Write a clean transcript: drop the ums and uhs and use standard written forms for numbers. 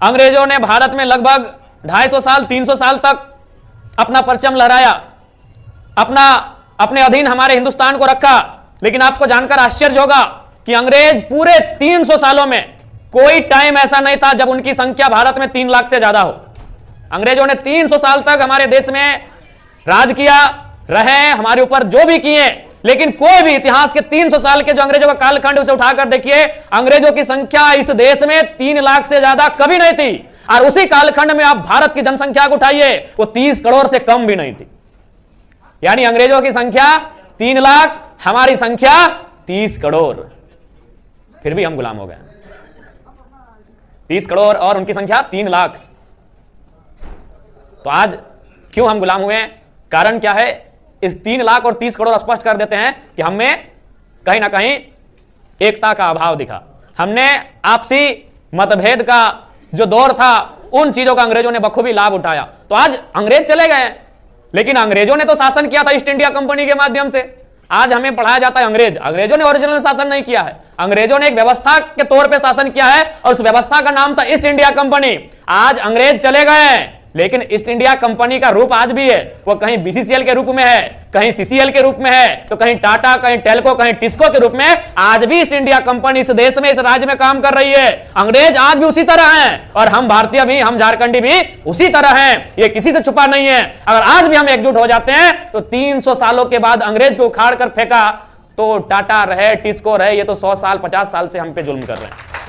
अंग्रेजों ने भारत में लगभग 250 साल 300 साल तक अपना परचम लहराया, अपने अधीन हमारे हिंदुस्तान को रखा। लेकिन आपको जानकर आश्चर्य होगा कि अंग्रेज पूरे 300 सालों में कोई टाइम ऐसा नहीं था जब उनकी संख्या भारत में 3 लाख से ज्यादा हो। अंग्रेजों ने 300 साल तक हमारे देश में राज किया, रहे, हमारे ऊपर जो भी किए, लेकिन कोई भी इतिहास के 300 साल के जो अंग्रेजों का कालखंड उसे उठाकर देखिए, अंग्रेजों की संख्या इस देश में 3 लाख से ज्यादा कभी नहीं थी। और उसी कालखंड में आप भारत की जनसंख्या को उठाइए, वो 30 करोड़ से कम भी नहीं थी। यानी अंग्रेजों की संख्या 3 लाख, हमारी संख्या 30 करोड़, फिर भी हम गुलाम हो गए। 30 करोड़ और उनकी संख्या 3 लाख। तो आज क्यों हम गुलाम हुए? कारण क्या है? इस 3 लाख और 30 करोड़ स्पष्ट कर देते हैं कि हमें कहीं ना कहीं एकता का अभाव दिखा। हमने आपसी मतभेद का जो दौर था, उन चीजों का अंग्रेजों ने बखूबी लाभ उठाया। तो आज अंग्रेज चले गए, लेकिन अंग्रेजों ने तो शासन किया था ईस्ट इंडिया कंपनी के माध्यम से। आज हमें पढ़ाया जाता है अंग्रेजों ने ओरिजिनल शासन नहीं किया है, अंग्रेजों ने एक व्यवस्था के तौर पे शासन किया है और उस व्यवस्था का नाम था ईस्ट इंडिया कंपनी। आज अंग्रेज चले गए, लेकिन ईस्ट इंडिया कंपनी का रूप आज भी है। वो कहीं बीसीसीएल के रूप में है, कहीं सीसीएल के रूप में है, तो कहीं टाटा, कहीं टेल्को, कहीं टिस्को के रूप में आज भी ईस्ट इंडिया कंपनी इस देश में, इस राज्य में काम कर रही है। अंग्रेज आज भी उसी तरह हैं और हम भारतीय भी, हम झारखंडी भी उसी तरह हैं। ये किसी से छुपा नहीं है। अगर आज भी हम एकजुट हो जाते हैं तो 300 सालों के बाद अंग्रेज को उखाड़ कर फेंका तो टाटा रहे, टिस्को रहे, ये तो 100 साल 50 साल से हम पे जुल्म कर रहे हैं।